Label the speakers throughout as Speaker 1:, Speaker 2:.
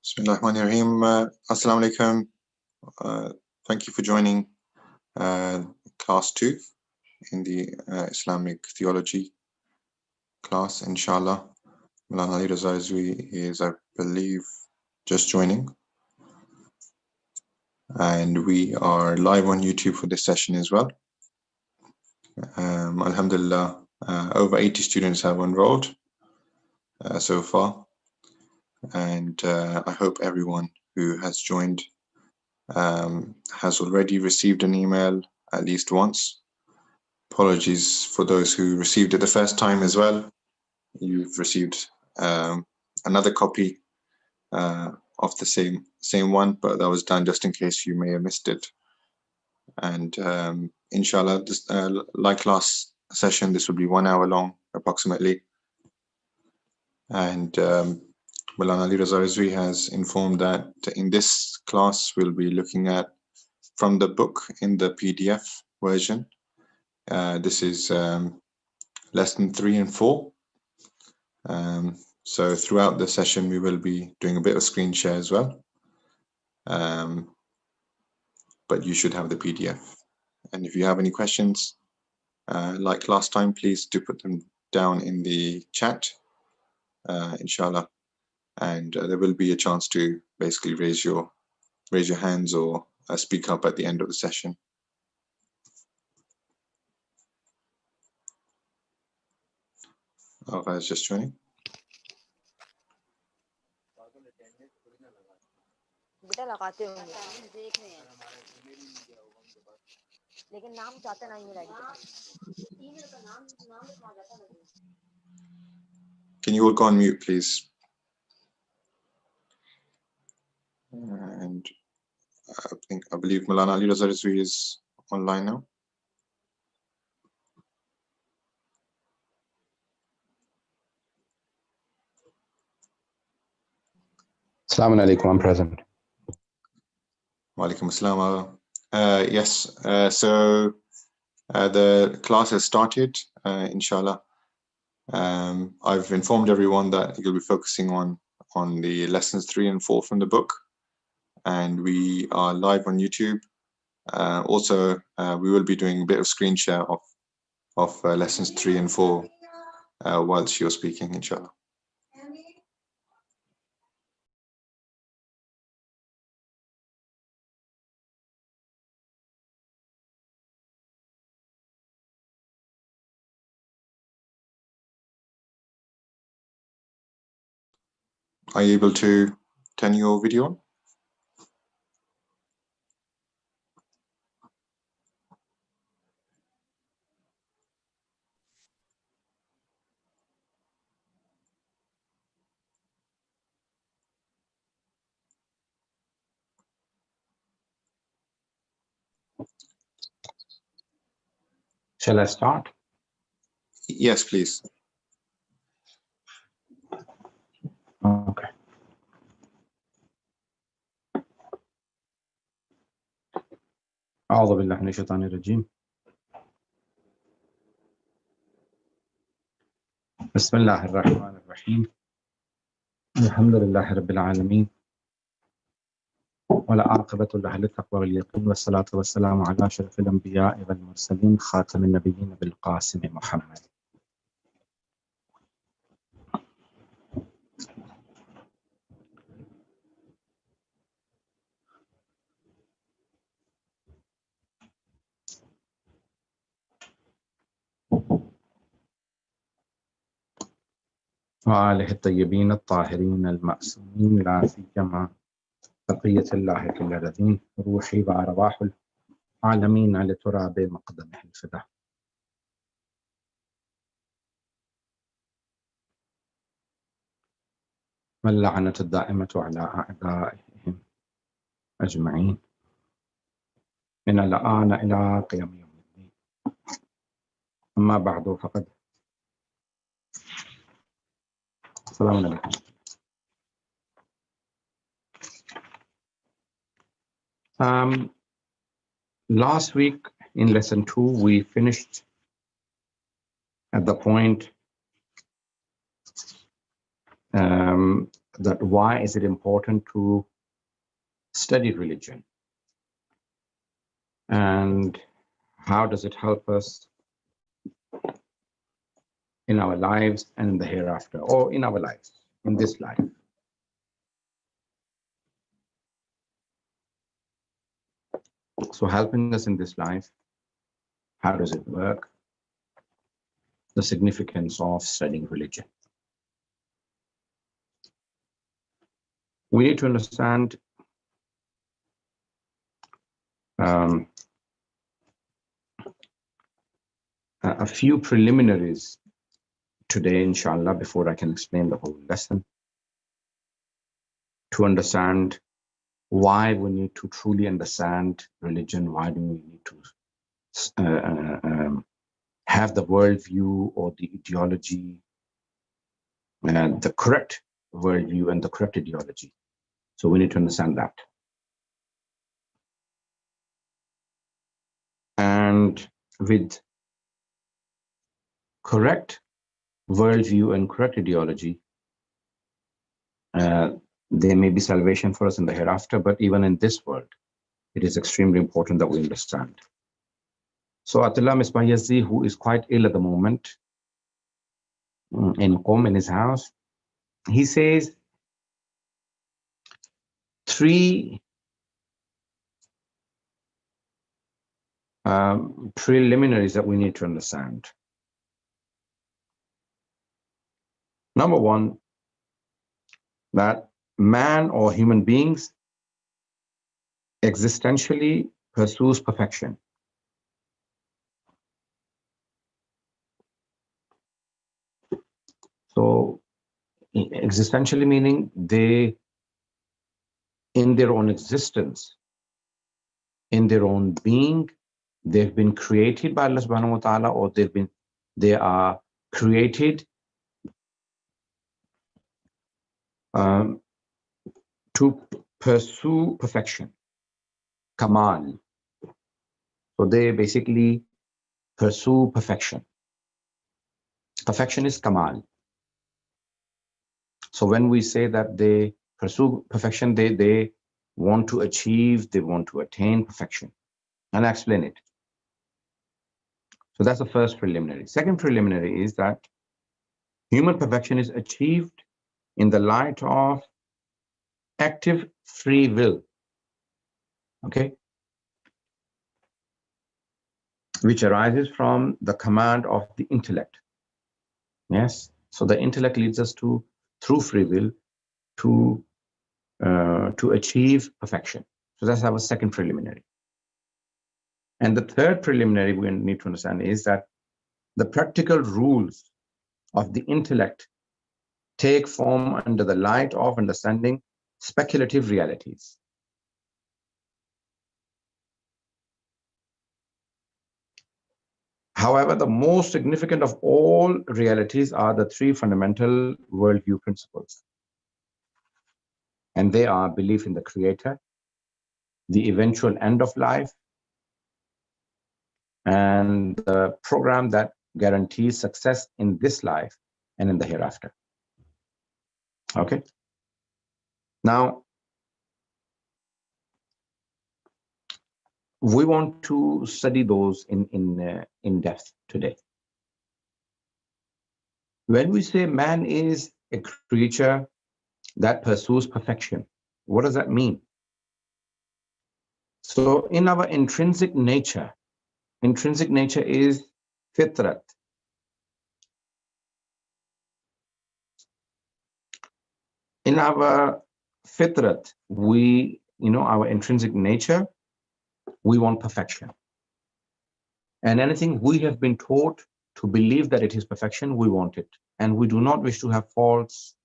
Speaker 1: Bismillahirrahmanirrahim. Assalamu alaikum. Thank you for joining class 2 in the Islamic Theology class, inshallah. Maulana Raza Rizvi is, I believe, just joining. And we are live on YouTube for this session as well. Alhamdulillah, over 80 students have enrolled so far. And I hope everyone who has joined has already received an email at least once. Apologies for those who received it the first time as well. You've received another copy of the same one, but that was done just in case you may have missed it. And inshallah, this, like last session, this will be 1 hour long approximately. And Maulana Raza Rizvi has informed that in this class we'll be looking at from the book in the PDF version. This is lesson 3 and 4. So throughout the session we will be doing a bit of screen share as well. But you should have the PDF. And if you have any questions, like last time, please do put them down in the chat, inshallah. And there will be a chance to basically raise your hands or speak up at the end of the session. Oh, guys, just joining. Can you all go on mute, please? And I believe Maulana Raza Rizvi is online now.
Speaker 2: Assalamu alaikum, I'm present.
Speaker 1: Wa alaikum assalam. Yes, so the class has started, inshallah. I've informed everyone that you'll be focusing on the lessons 3 and 4 from the book, and we are live on YouTube. Also, we will be doing a bit of screen share of lessons 3 and 4 whilst you're speaking, inshallah. Are you able to turn your video on?
Speaker 2: Shall I start?
Speaker 1: Yes, please.
Speaker 2: Okay. أعوذ بالله من الشيطان الرجيم. بسم الله الرحمن الرحيم. الحمد لله رب العالمين والعاقبة لأهل التقوى واليقين والصلاة والسلام على أشرف الأنبياء والمرسلين خاتم النبيين بالقاسم محمد. وآله الطيبين الطاهرين المعصومين لا سيما بقية الله كل رذين روحي وأرواح العالمين على تراب مقدمه الفدا. واللعنة الدائمة على أعدائهم أجمعين من الآن إلى قيام يوم الدين. أما بعد فقد السلام عليكم. Last week in lesson 2 we finished at the point that why is it important to study religion and how does it help us in our lives and in the hereafter, or in our lives, in this life. So helping us in this life, how does it work? The significance of studying religion. We need to understand a few preliminaries today, inshallah, before I can explain the whole lesson, to understand why we need to truly understand religion, why do we need to have the worldview or the ideology, the correct worldview and the correct ideology. So we need to understand that. And with correct worldview and correct ideology, there may be salvation for us in the hereafter, but even in this world, it is extremely important that we understand. So Atullah Misbah Yazdi, who is quite ill at the moment, in Qom, in his house, he says 3 preliminaries that we need to understand. Number 1, that man or human beings existentially pursues perfection. So existentially meaning they, in their own existence, in their own being, they've been created by Allah subhanahu wa ta'ala, or they are created to pursue perfection, kamal. So they basically pursue perfection. Perfection is kamal. So when we say that they pursue perfection, they want to achieve, they want to attain perfection. And I'll explain it. So that's the first preliminary. Second preliminary is that human perfection is achieved in the light of active free will, okay, which arises from the command of the intellect. Yes, so the intellect leads us to, through free will, to achieve perfection. So that's our second preliminary. And the third preliminary we need to understand is that the practical rules of the intellect take form under the light of understanding speculative realities. However, the most significant of all realities are the 3 fundamental worldview principles. And they are belief in the Creator, the eventual end of life, and the program that guarantees success in this life and in the hereafter. Okay. Now, we want to study those in depth today. When we say man is a creature that pursues perfection, what does that mean? So in our intrinsic nature is fitrat. In our fitrat, we our intrinsic nature, we want perfection. And anything we have been taught to believe that it is perfection, we want it. And we do not wish to have faults.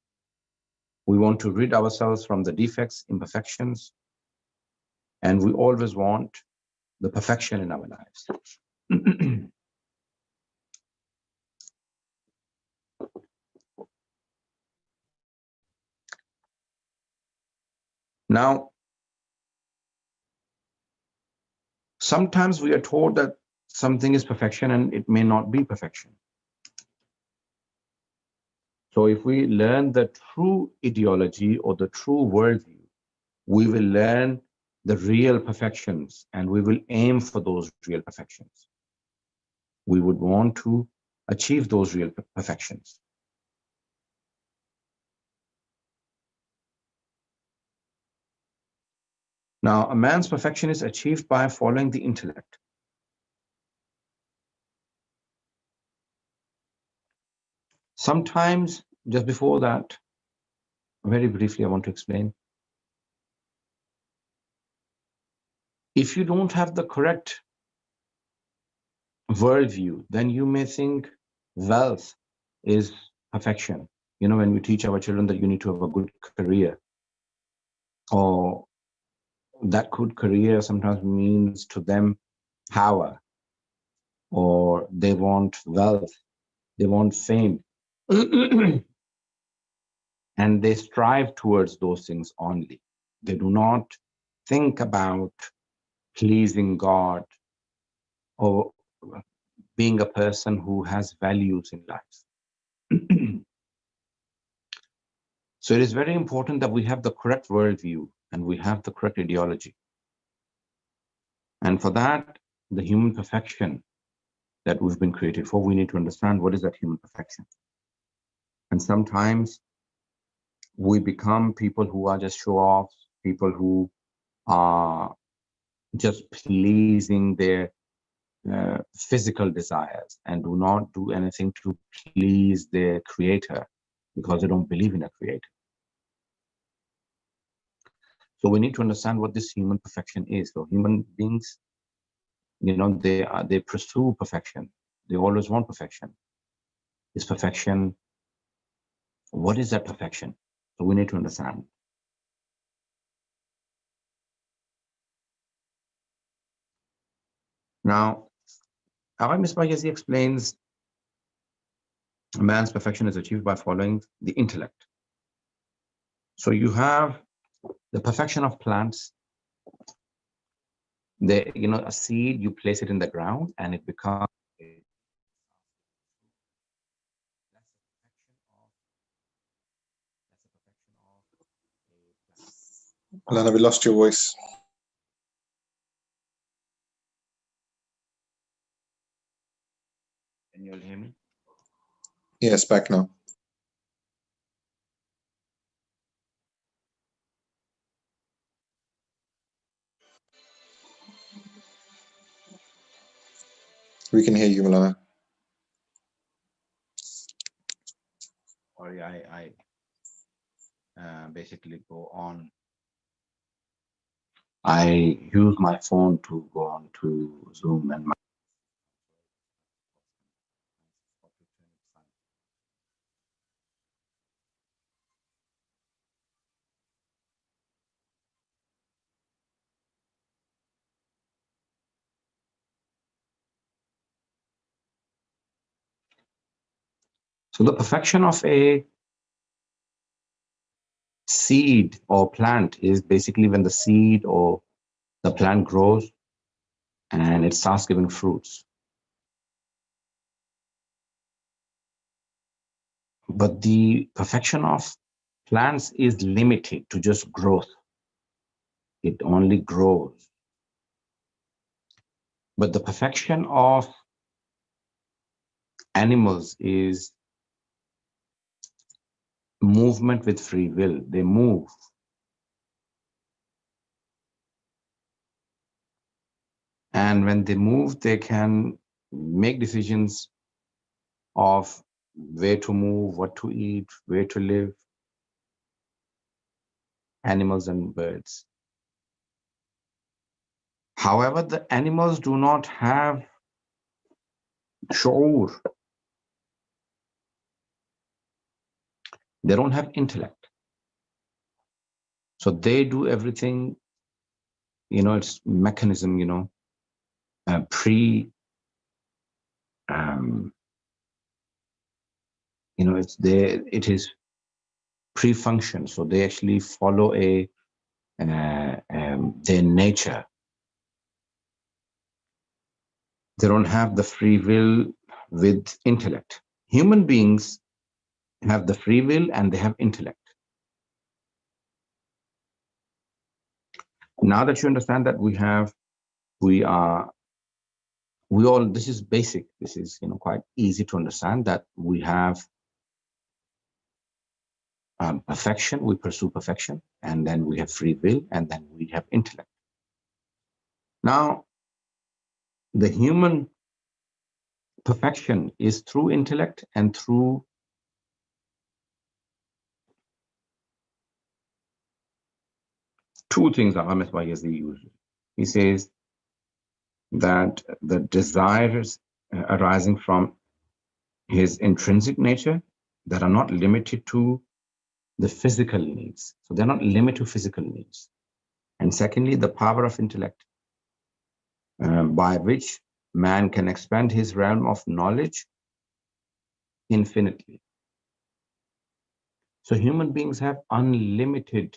Speaker 2: We want to rid ourselves from the defects, imperfections, and we always want the perfection in our lives. Now, sometimes we are told that something is perfection and it may not be perfection. So if we learn the true ideology or the true worldview, we will learn the real perfections and we will aim for those real perfections. We would want to achieve those real perfections. Now, a man's perfection is achieved by following the intellect. Sometimes, just before that, very briefly, I want to explain. If you don't have the correct worldview, then you may think wealth is perfection. When we teach our children that you need to have a good career, or that good career sometimes means to them power, or they want wealth, they want fame, and they strive towards those things only. They do not think about pleasing God or being a person who has values in life. So it is very important that we have the correct worldview and we have the correct ideology. And for that, the human perfection that we've been created for, we need to understand what is that human perfection. And sometimes we become people who are just show-offs, people who are just pleasing their physical desires and do not do anything to please their creator because they don't believe in a creator. So we need to understand what this human perfection is. So human beings, they pursue perfection. They always want perfection. Is perfection, what is that perfection? So we need to understand. Now, Rabbi Misbah Yazi explains a man's perfection is achieved by following the intellect. So you have the perfection of plants. A seed, you place it in the ground and it becomes
Speaker 1: Maulana, we lost your voice.
Speaker 2: Can you all hear me?
Speaker 1: Yes, back now. We can hear you, Maulana.
Speaker 2: Sorry, I basically go on. I use my phone to go on to Zoom and so the perfection of a seed or plant is basically when the seed or the plant grows and it starts giving fruits. But the perfection of plants is limited to just growth. It only grows. But the perfection of animals is movement with free will. They move. And when they move, they can make decisions of where to move, what to eat, where to live, animals and birds. However, the animals do not have shu'ur. They don't have intellect. So they do everything, it's mechanism, it is pre-function. So they actually follow their nature. They don't have the free will with intellect. Human beings have the free will and they have intellect. Now that you understand that this is basic. This is, quite easy to understand that we have perfection, we pursue perfection, and then we have free will, and then we have intellect. Now, the human perfection is through intellect and through two things Ahmed Bayezid uses. He says that the desires arising from his intrinsic nature that are not limited to the physical needs. So they're not limited to physical needs. And secondly, the power of intellect by which man can expand his realm of knowledge infinitely. So human beings have unlimited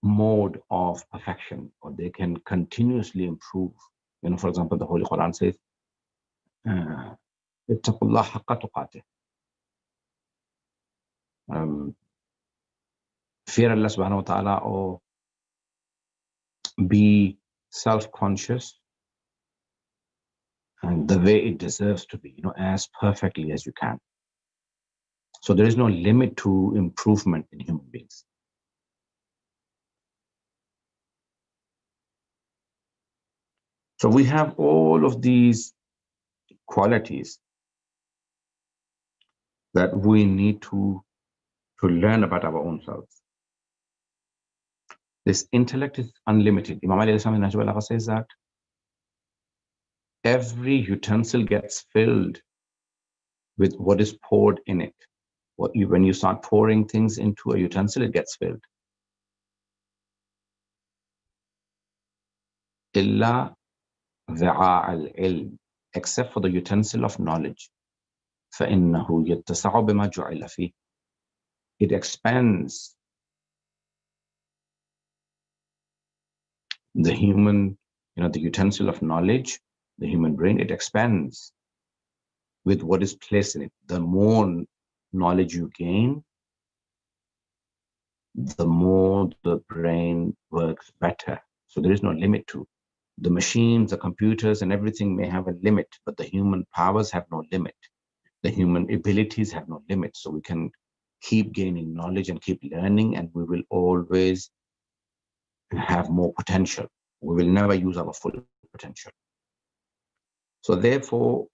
Speaker 2: mode of perfection, or they can continuously improve. For example, the Holy Quran says, "Ittaqullah haqqa tuqatih." Fear Allah subhanahu wa ta'ala, or be self-conscious and the way it deserves to be, as perfectly as you can. So there is no limit to improvement in human beings. So we have all of these qualities that we need to learn about our own selves. This intellect is unlimited. Imam Ali says that every utensil gets filled with what is poured in it. When you start pouring things into a utensil, it gets filled. Illa dha'a al-ilm, except for the utensil of knowledge. فَإِنَّهُ يَتَّسَعُ بِمَا جُعِلَ فِيهِ. It expands the human, the utensil of knowledge, the human brain, it expands with what is placed in it. The more knowledge you gain, the more the brain works better. So there is no limit to the machines, the computers, and everything may have a limit, but the human powers have no limit. The human abilities have no limit. So we can keep gaining knowledge and keep learning, and we will always have more potential. We will never use our full potential. So therefore,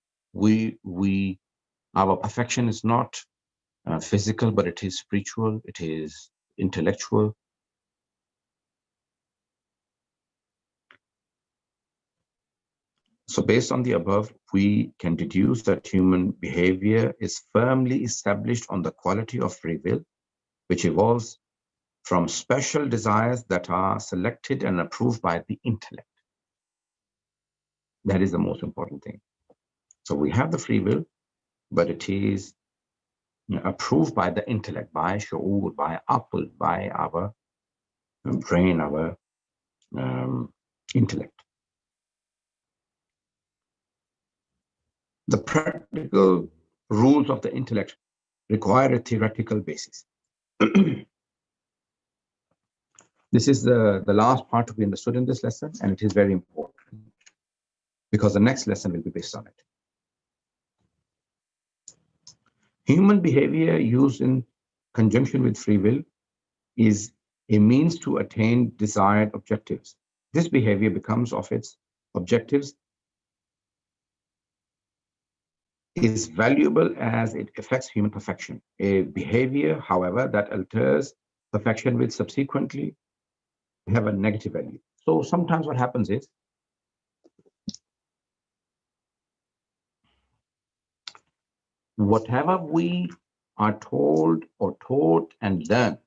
Speaker 2: our perfection is not physical, but it is spiritual, it is intellectual. So based on the above, we can deduce that human behavior is firmly established on the quality of free will, which evolves from special desires that are selected and approved by the intellect. That is the most important thing. So we have the free will, but it is approved by the intellect, by shu'ur, by aql, by our brain, our intellect. The practical rules of the intellect require a theoretical basis. This is the last part to be understood in this lesson, and it is very important because the next lesson will be based on it. Human behavior used in conjunction with free will is a means to attain desired objectives. This behavior becomes of its objectives is valuable as it affects human perfection. A behavior, however, that alters perfection will subsequently have a negative value. So sometimes what happens is, whatever we are told or taught and learn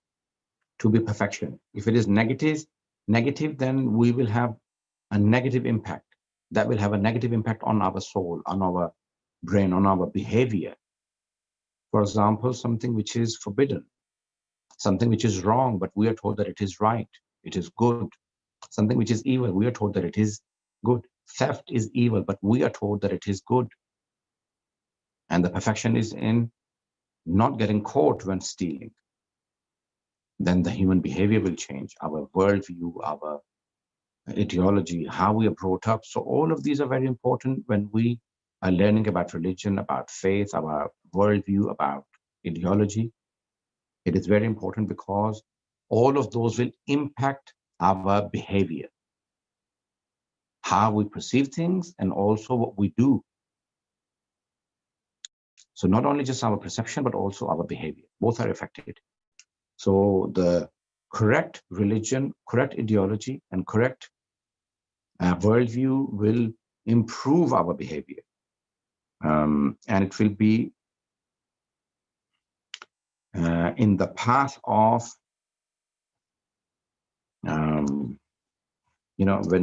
Speaker 2: to be perfection, if it is negative, then we will have a negative impact. That will have a negative impact on our soul, on our brain, on our behavior. For example, something which is forbidden, something which is wrong, but we are told that it is right, it is good. Something which is evil, we are told that it is good. Theft is evil, but we are told that it is good. And the perfection is in not getting caught when stealing. Then the human behavior will change, our worldview, our ideology, how we are brought up. So all of these are very important when we are learning about religion, about faith, about worldview, about ideology. It is very important because all of those will impact our behavior, how we perceive things, and also what we do. So not only just our perception, but also our behavior. Both are affected. So the correct religion, correct ideology, and correct worldview will improve our behavior. And it will be in the path of, when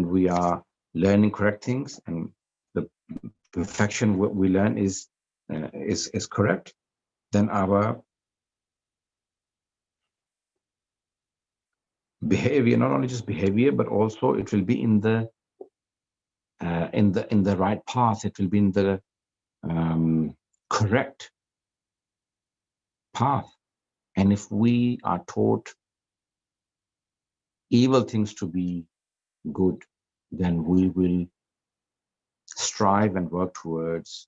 Speaker 2: we are learning correct things and the perfection what we learn is correct, then our behavior, not only just behavior, but also it will be in the right path. It will be in the correct path. And if we are taught evil things to be good, then we will strive and work towards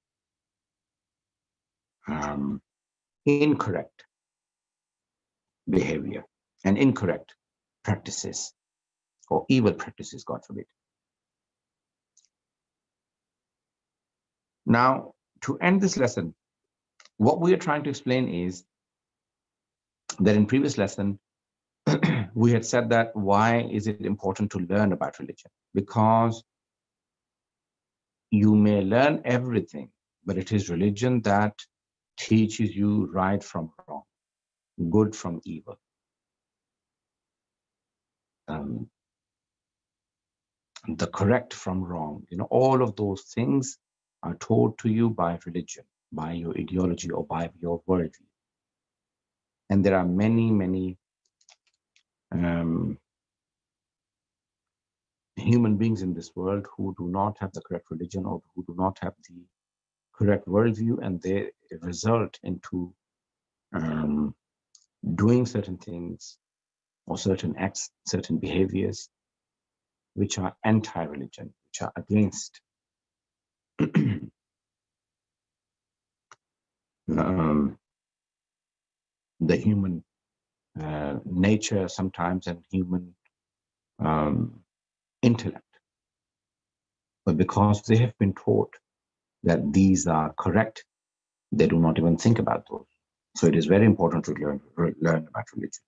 Speaker 2: incorrect behavior and incorrect practices or evil practices, God forbid. Now, to end this lesson, what we are trying to explain is that in previous lesson, we had said that why is it important to learn about religion? Because you may learn everything, but it is religion that teaches you right from wrong, good from evil. The correct from wrong, all of those things are taught to you by religion, by your ideology, or by your worldview. And there are many, many human beings in this world who do not have the correct religion or who do not have the correct worldview, and they result into doing certain things or certain acts, certain behaviors, which are anti-religion, which are against the human nature sometimes and human intellect. But because they have been taught that these are correct, they do not even think about those. So it is very important to learn about religion.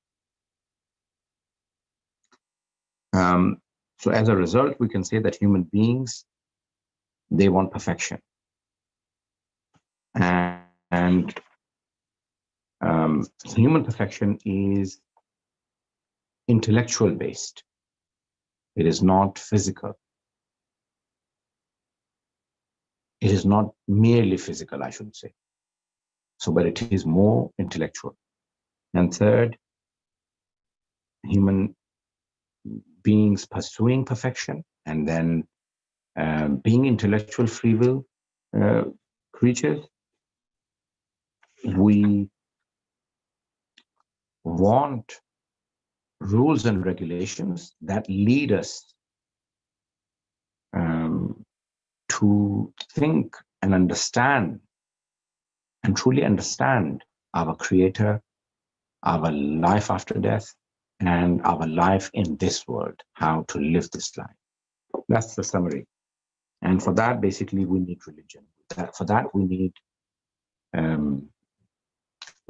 Speaker 2: So as a result, we can say that human beings, they want perfection. And human perfection is intellectual based. It is not physical. It is not merely physical, I should say. So, but it is more intellectual. And third, human beings pursuing perfection, and then being intellectual free will creatures, we want rules and regulations that lead us to think and understand and truly understand our Creator, our life after death, and our life in this world, how to live this life. That's the summary. And for that, basically, we need religion. For that, we need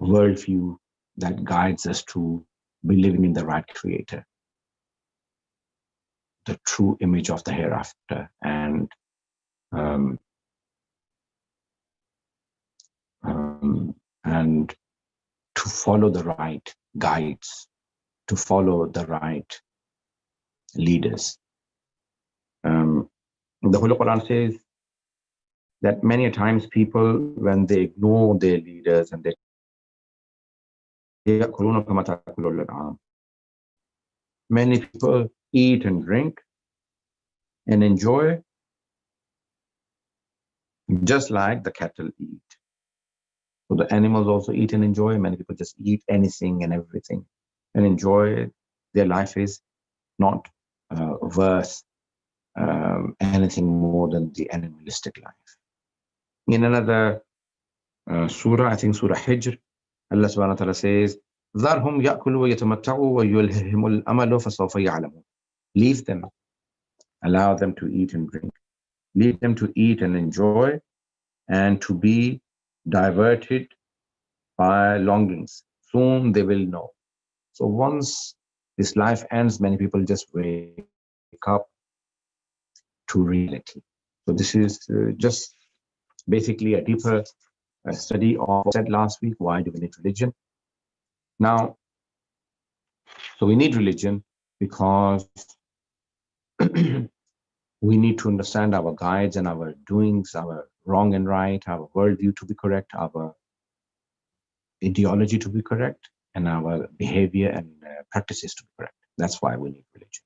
Speaker 2: worldview that guides us to believing in the right creator, the true image of the hereafter, and to follow the right guides, to follow the right leaders. The Holy Quran says that many times people, when they ignore their leaders and many people eat and drink and enjoy just like the cattle eat. So the animals also eat and enjoy. Many people just eat anything and everything and enjoy it. Their life is not worth anything more than the animalistic life. In another surah, I think Surah Hijr, Allah subhanahu wa ta'ala says, ذَرْهُمْ يَأْكُلُوا وَيَتَمَتَّعُوا وَيُلْهِهِمُ الْأَمَلُ فَسَوْفَ يَعْلَمُونَ. Leave them, allow them to eat and drink. Leave them to eat and enjoy and to be diverted by longings. Soon they will know. So once this life ends, many people just wake up to reality. So this is just basically a deeper study of what I said last week. Why do we need religion? Now, so we need religion because we need to understand our guides and our doings, our wrong and right, our worldview to be correct, our ideology to be correct, and our behavior and practices to be correct. That's why we need religion.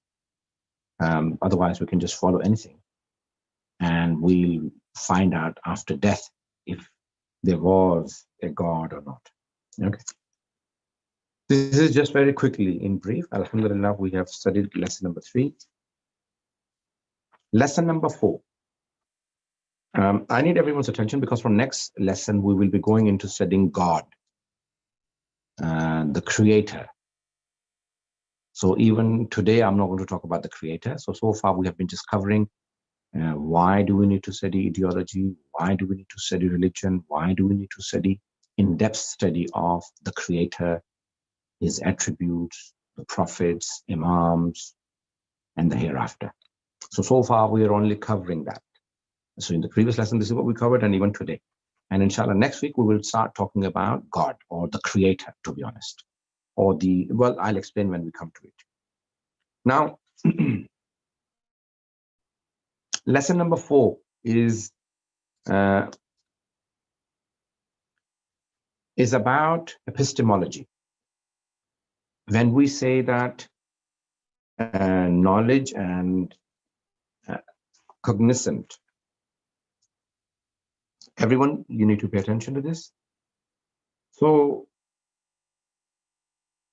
Speaker 2: Otherwise, we can just follow anything, and we'll find out after death if there was a God or not. Okay. This is just very quickly in brief. Alhamdulillah, we have studied lesson number 3. Lesson number 4. I need everyone's attention because from next lesson, we will be going into studying God, the creator. So even today, I'm not going to talk about the creator. So far we have been just covering why do we need to study ideology? Why do we need to study religion? Why do we need to study in-depth study of the creator, his attributes, the prophets, imams, and the hereafter? So far we are only covering that. So in the previous lesson, this is what we covered, and even today. And inshallah, next week, we will start talking about God or the creator, to be honest. Or well, I'll explain when we come to it. Now, lesson number 4 is about epistemology. When we say that knowledge and cognizant, everyone, you need to pay attention to this. So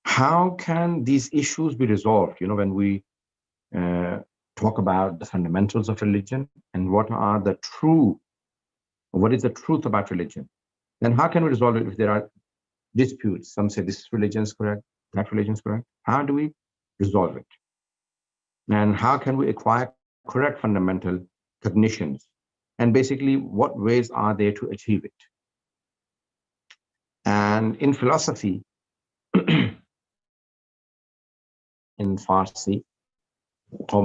Speaker 2: how can these issues be resolved? You know, when we talk about the fundamentals of religion and what is the truth about religion, then how can we resolve it if there are disputes? Some say this religion is correct, that religion is correct. How do we resolve it? And how can we acquire correct fundamental cognitions? And basically, what ways are there to achieve it? And in philosophy, in Farsi, or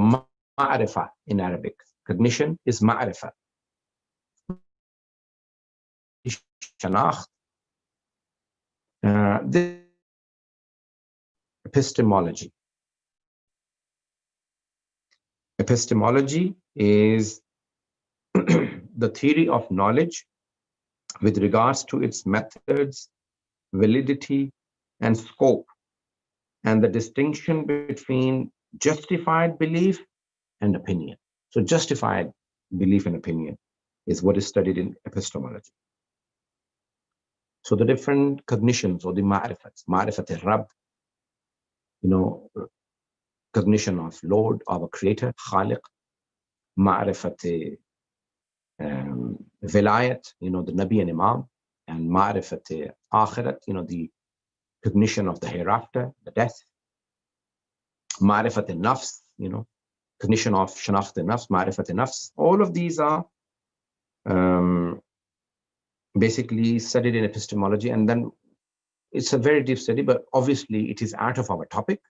Speaker 2: ma'arifa in Arabic, cognition is ma'arifa. This epistemology. Epistemology is the theory of knowledge with regards to its methods, validity, and scope, and the distinction between justified belief and opinion. So justified belief and opinion is what is studied in epistemology. So the different cognitions or the ma'rifats, ma'rifat al-Rabb, you know, cognition of Lord, our creator, Khaliq, ma'rifat vilayat, you know, the Nabi and Imam, and ma'rifat akhirat, you know, the cognition of the hereafter, the death, ma'rifat al-nafs, you know, cognition of shanakht al-nafs, ma'rifat al-nafs. All of these are basically studied in epistemology, and then it's a very deep study, but obviously it is out of our topic.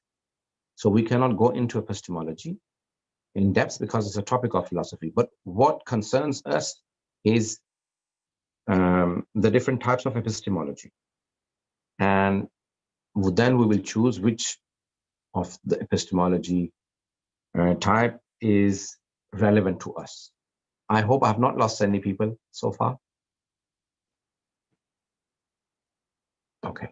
Speaker 2: So we cannot go into epistemology in depth because it's a topic of philosophy. But what concerns us is the different types of epistemology. And then we will choose which of the epistemology type is relevant to us. I hope I have not lost any people so far. Okay.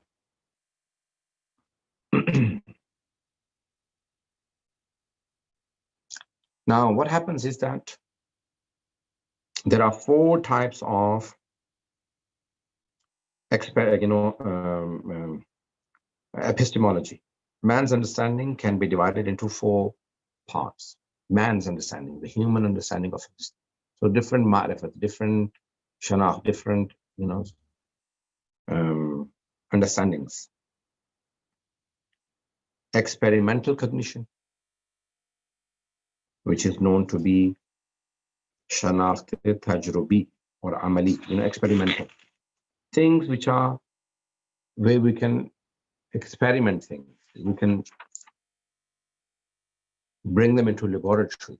Speaker 2: Now, what happens is that there are 4 types of epistemology. Man's understanding can be divided into 4 parts. Man's understanding, the human understanding of it. So different ma'rifat, different shanakh, different, understandings. Experimental cognition, which is known to be shanakh tajrubi or amali, experimental. Things which are where we can experiment things. We can bring them into laboratory,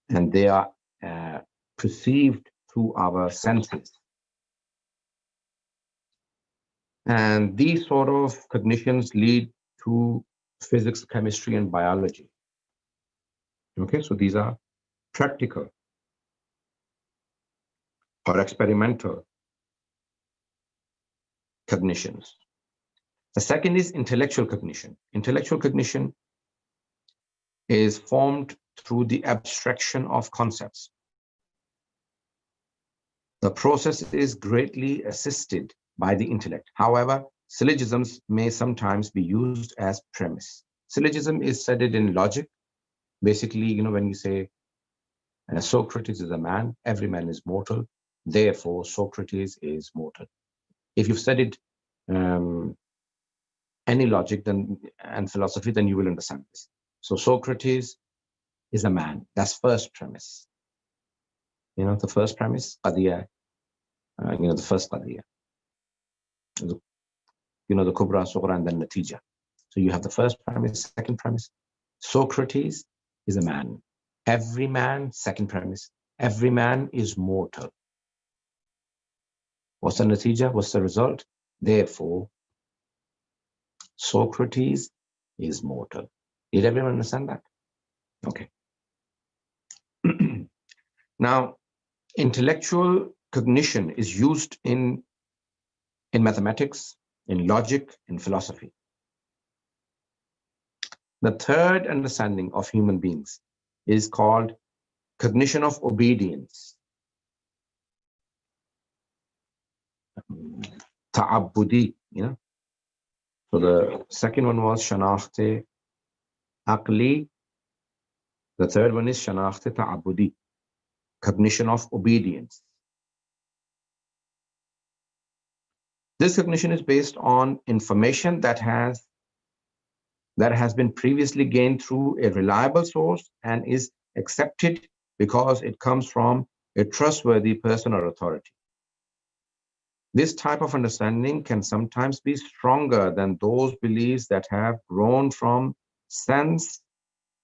Speaker 2: and they are perceived through our senses. And these sort of cognitions lead to physics, chemistry, and biology. Okay, so these are practical or experimental cognitions. The second is intellectual cognition. Intellectual cognition is formed through the abstraction of concepts. The process is greatly assisted by the intellect. However, syllogisms may sometimes be used as premise. Syllogism is studied in logic. Basically, when you say Socrates is a man, every man is mortal, therefore Socrates is mortal. If you've studied any logic and philosophy, then you will understand this. So Socrates is a man. That's first premise. The first premise, qadiyya, the first qadiyya. The kubra, sughra, and then natija. So you have the first premise, second premise. Socrates is a man. Every man, second premise, every man is mortal. What's the natija? What's the result? Therefore, Socrates is mortal. Did everyone understand that? Okay. Now, intellectual cognition is used in mathematics, in logic, in philosophy. The third understanding of human beings is called cognition of obedience. Ta'abbudi, So the second one was shanakhte aqli. The third one is shanakhte ta'abbudi, cognition of obedience. This cognition is based on information that has been previously gained through a reliable source and is accepted because it comes from a trustworthy person or authority. This type of understanding can sometimes be stronger than those beliefs that have grown from sense,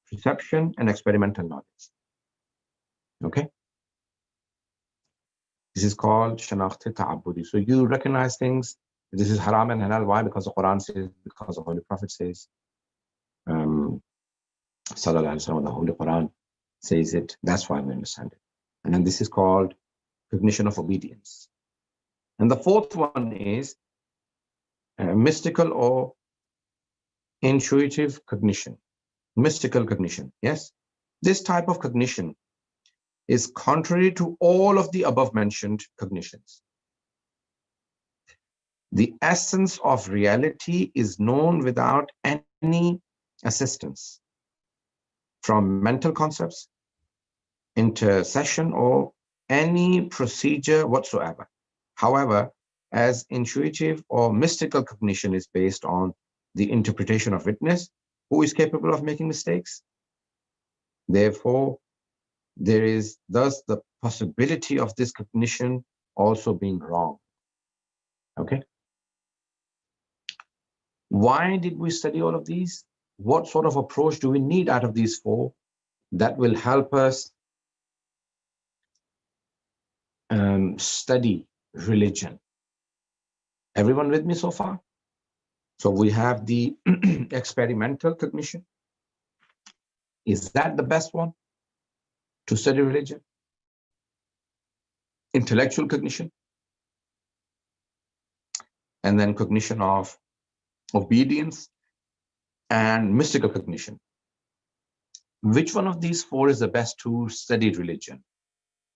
Speaker 2: perception, and experimental knowledge. Okay? This is called shanakhte ta'abbudi. So you recognize things. This is haram and halal. Why? Because the Quran says, because the Holy Prophet says, Sallallahu Alaihi Wasallam, the Holy Quran says it. That's why we understand it. And then this is called cognition of obedience. And the fourth one is mystical or intuitive cognition. Mystical cognition, yes? This type of cognition is contrary to all of the above mentioned cognitions. The essence of reality is known without any assistance from mental concepts, intercession, or any procedure whatsoever. However, as intuitive or mystical cognition is based on the interpretation of witness who is capable of making mistakes, therefore, there is thus the possibility of this cognition also being wrong. Okay? Why did we study all of these? What sort of approach do we need out of these four that will help us study religion? Everyone with me so far? So we have the experimental cognition. Is that the best one to study religion? Intellectual cognition, and then cognition of obedience and mystical cognition. Which one of these four is the best to study religion,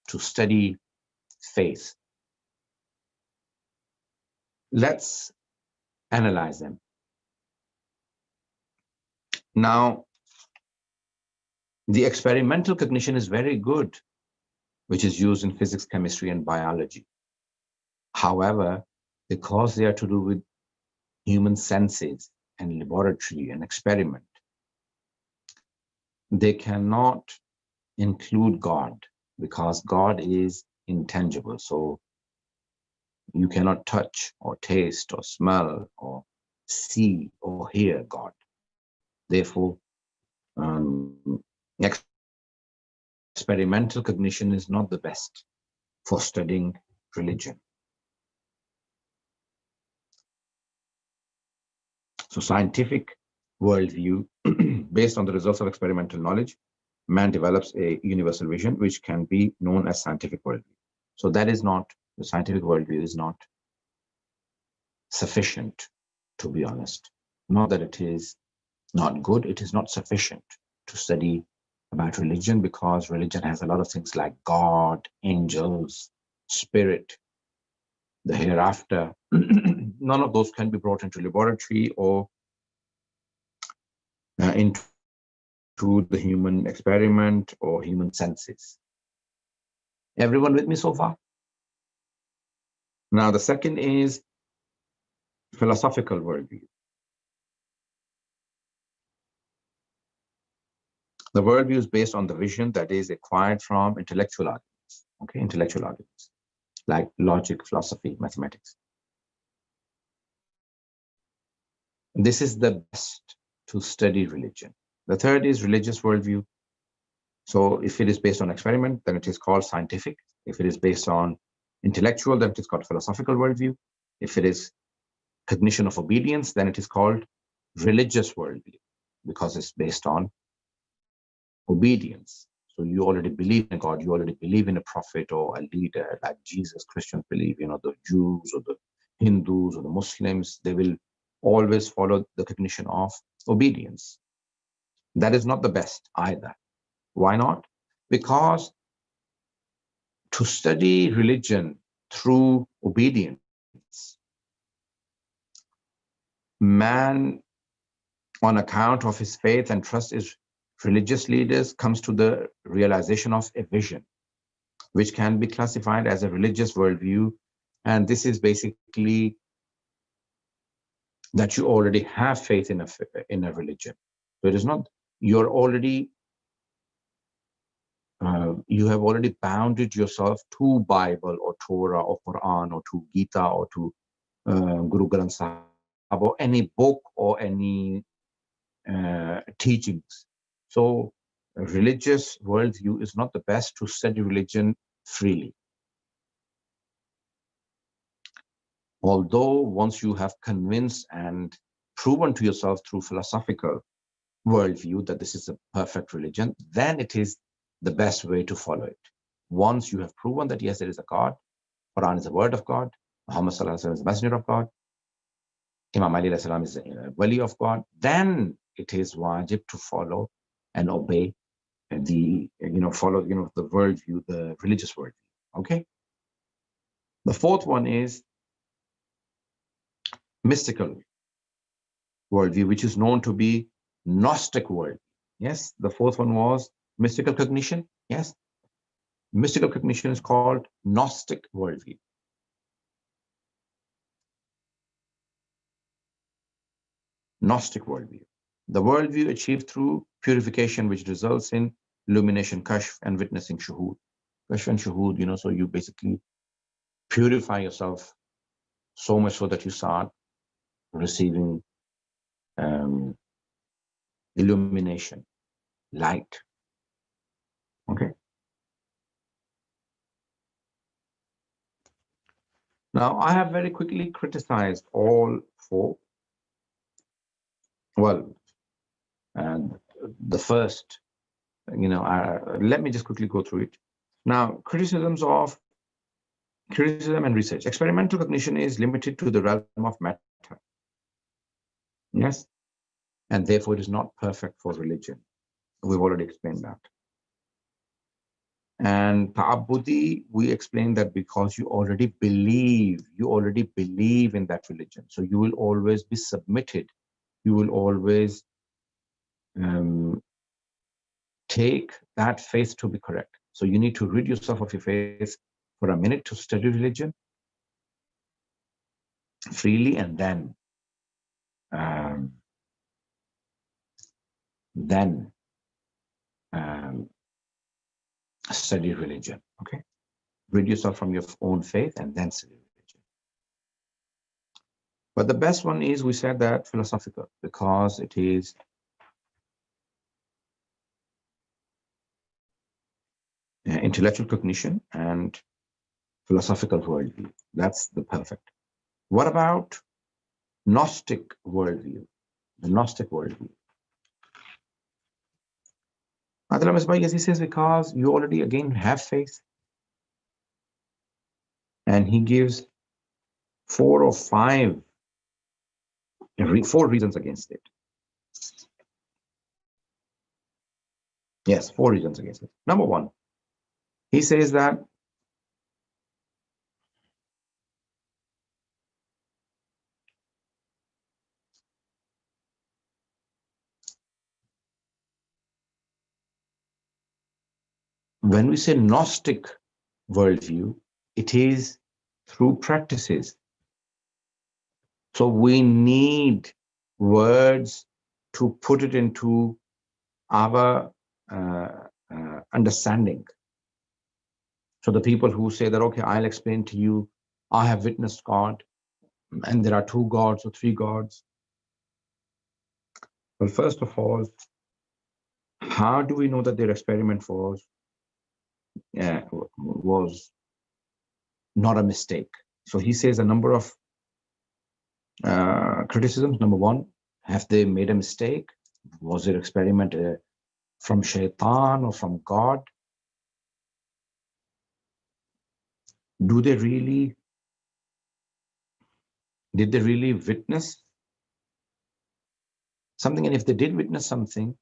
Speaker 2: to study faith? Let's analyze them. Now, the experimental cognition is very good, which is used in physics, chemistry, and biology. However, because they are to do with human senses and laboratory and experiment, they cannot include God, because God is intangible. So you cannot touch or taste or smell or see or hear God. Therefore, experimental cognition is not the best for studying religion. So scientific worldview, based on the results of experimental knowledge, man develops a universal vision, which can be known as scientific worldview. So that is not, the scientific worldview is not sufficient, to be honest. Not that it is not good, it is not sufficient to study about religion, because religion has a lot of things like God, angels, spirit, the hereafter. None of those can be brought into laboratory or into the human experiment or human senses. Everyone with me so far? Now, the second is philosophical worldview. The worldview is based on the vision that is acquired from intellectual arguments, okay, intellectual arguments, like logic, philosophy, mathematics. This is the best to study religion. The third is religious worldview. So if it is based on experiment, then it is called scientific. If it is based on intellectual, then it is called philosophical worldview. If it is cognition of obedience, then it is called religious worldview, because it's based on obedience. So you already believe in God, you already believe in a prophet or a leader, like Jesus. Christians believe, the Jews or the Hindus or the Muslims, they will always follow the cognition of obedience. That is not the best either. Why not? Because to study religion through obedience, man, on account of his faith and trust in religious leaders, comes to the realization of a vision, which can be classified as a religious worldview. And this is basically that you already have faith in a religion. So it is not, you're already, you have already bounded yourself to Bible or Torah or Quran or to Gita or to Guru Granth Sahib or any book or any teachings. So a religious worldview is not the best to study religion freely. Although once you have convinced and proven to yourself through philosophical worldview that this is a perfect religion, then it is the best way to follow it. Once you have proven that yes, there is a God, Quran is the word of God, Muhammad Sallallahu Alaihi Wasallam is the messenger of God, Imam Ali is the wali of God, then it is wajib to follow and obey the, follow, the worldview, the religious worldview. Okay. The fourth one is mystical worldview, which is known to be Gnostic worldview. Yes, the fourth one was mystical cognition. Yes, mystical cognition is called Gnostic worldview. Gnostic worldview. The worldview achieved through purification, which results in illumination, kashf, and witnessing shuhud. Kashf and shuhud, so you basically purify yourself so much so that you start receiving illumination, light. Okay. Now, I have very quickly criticized all four. Well, and the first, let me just quickly go through it. Now, criticism and research. Experimental cognition is limited to the realm of matter. Yes. And therefore, it is not perfect for religion. We've already explained that. And ta'abbudi, we explained that because you already believe in that religion. So you will always be submitted. You will always take that faith to be correct. So you need to rid yourself of your faith for a minute to study religion freely, and then study religion. Okay, rid yourself from your own faith and then study religion. But the best one is, we said that, philosophical, because it is intellectual cognition and philosophical worldview. That's the perfect. What about Gnostic worldview? The Gnostic worldview. He says because you already again have faith, and he gives 4 or 5 reasons against it. Yes, 4 reasons against it. Number 1, he says that when we say Gnostic worldview, it is through practices. So we need words to put it into our understanding. So the people who say that, okay, I'll explain to you, I have witnessed God, and there are 2 gods or 3 gods. Well, first of all, how do we know that their experiment was not a mistake? So he says a number of criticisms. Number 1, have they made a mistake? Was their experiment from Shaitan or from God? Did they really witness something? And if they did witness something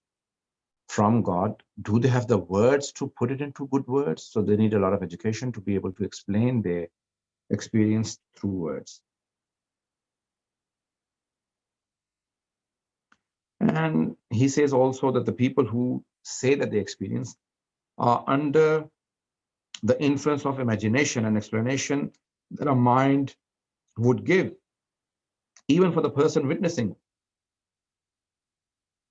Speaker 2: from God, do they have the words to put it into good words? So they need a lot of education to be able to explain their experience through words. And he says also that the people who say that they experience are under the influence of imagination and explanation that a mind would give, even for the person witnessing,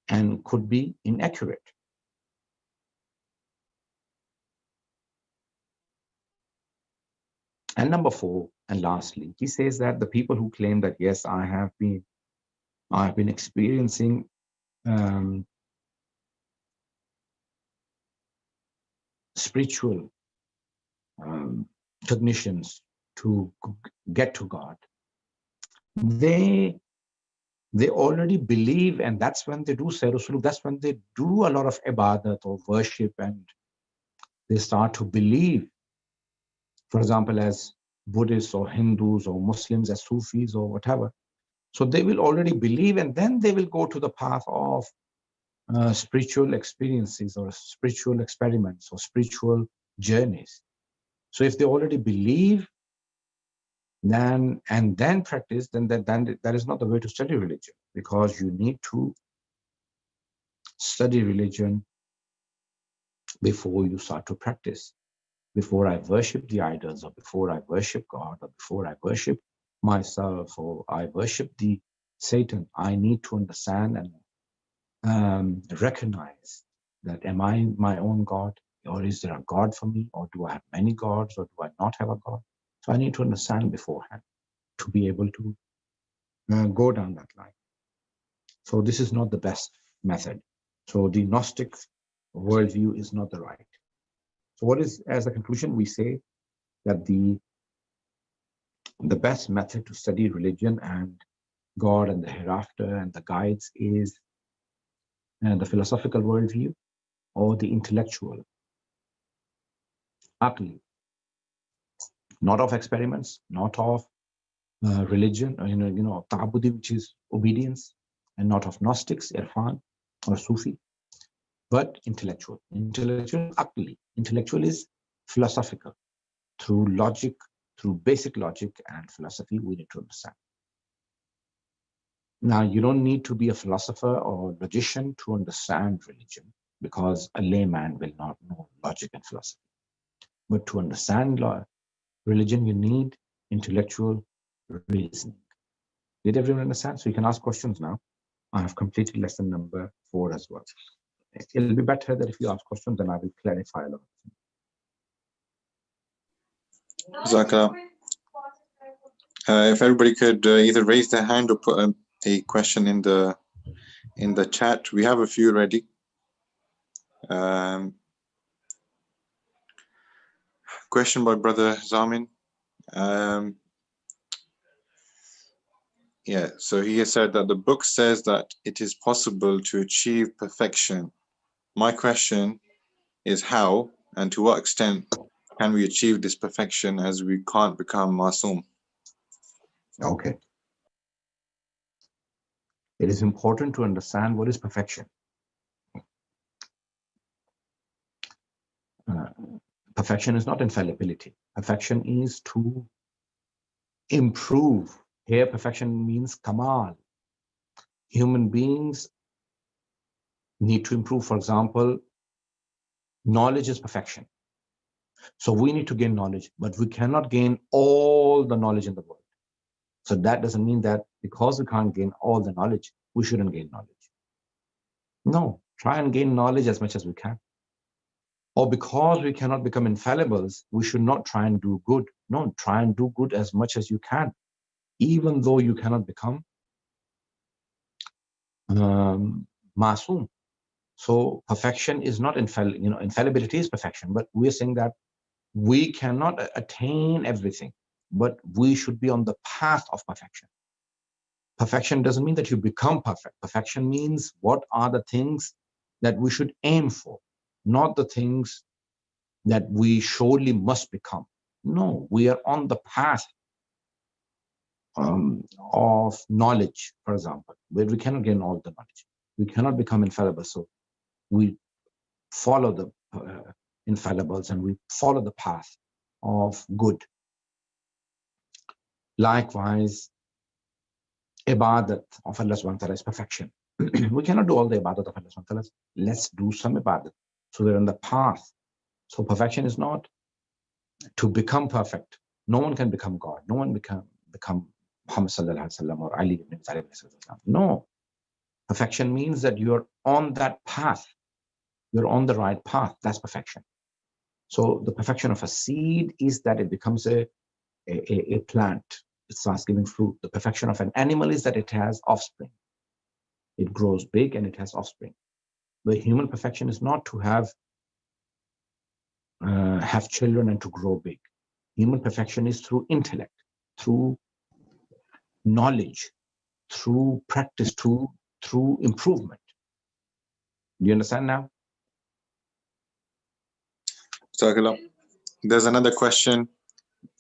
Speaker 2: and could be inaccurate. And number 4, and lastly, he says that the people who claim that, yes, I have been experiencing spiritual cognitions to get to God, they already believe, and that's when they do Sayr-u-Suluk, that's when they do a lot of ibadat or worship, and they start to believe, for example, as Buddhists or Hindus or Muslims, as Sufis or whatever. So they will already believe, and then they will go to the path of spiritual experiences or spiritual experiments or spiritual journeys. So if they already believe and then practice, then that is not the way to study religion, because you need to study religion before you start to practice. Before I worship the idols, or before I worship God, or before I worship myself, or I worship the Satan, I need to understand and recognize that, am I my own God, or is there a God for me, or do I have many gods, or do I not have a God? So I need to understand beforehand to be able to go down that line. So this is not the best method. So the Gnostic worldview is not the right. So what is, as a conclusion, we say that the best method to study religion and God and the hereafter and the guides is the philosophical worldview or the intellectual, aqli, not of experiments, not of religion, ta'abudi, which is obedience, and not of Gnostics, irfan, or Sufi, but intellectual. Intellectual, aqli. Intellectual is philosophical. Through logic, through basic logic and philosophy, we need to understand. Now, you don't need to be a philosopher or logician to understand religion, because a layman will not know logic and philosophy. But to understand religion, you need intellectual reasoning. Did everyone understand? So you can ask questions now. I have completed lesson number 4 as well. It'll be better that if you ask questions, then I will clarify a lot of things.
Speaker 1: Zaka, if everybody could either raise their hand or put a question in the chat. We have a few ready. Question by Brother Zamin. Yeah, so he has said that the book says that it is possible to achieve perfection. My question is how and to what extent can we achieve this perfection, as we can't become masoom?
Speaker 2: Okay. It is important to understand what is perfection. Perfection is not infallibility. Perfection is to improve. Here, perfection means kamal. Human beings need to improve. For example, knowledge is perfection. So we need to gain knowledge, but we cannot gain all the knowledge in the world. So that doesn't mean that because we can't gain all the knowledge, we shouldn't gain knowledge. No, try and gain knowledge as much as we can. Or because we cannot become infallibles, we should not try and do good. No, try and do good as much as you can, even though you cannot become masoom. So perfection is not infallibility is perfection, but we're saying that we cannot attain everything, but we should be on the path of perfection. Perfection doesn't mean that you become perfect. Perfection means what are the things that we should aim for, not the things that we surely must become. No, we are on the path of knowledge, for example, where we cannot gain all the knowledge. We cannot become infallible. So we follow the infallibles and we follow the path of good. Likewise, ibadat of Allah subhanahu wa ta'ala is perfection. We cannot do all the ibadat of Allah subhanahu wa ta'ala. Let's do some ibadat. So we're on the path. So perfection is not to become perfect. No one can become God. No one become Muhammad sallallahu alaihi wasallam or Ali ibn Abi Talib. No. Perfection means that you're on that path. You're on the right path. That's perfection. So the perfection of a seed is that it becomes a plant. It starts giving fruit. The perfection of an animal is that it has offspring. It grows big and it has offspring. The human perfection is not to have children and to grow big. Human perfection is through intellect, through knowledge, through practice, through improvement. Do you understand now?
Speaker 1: There's another question.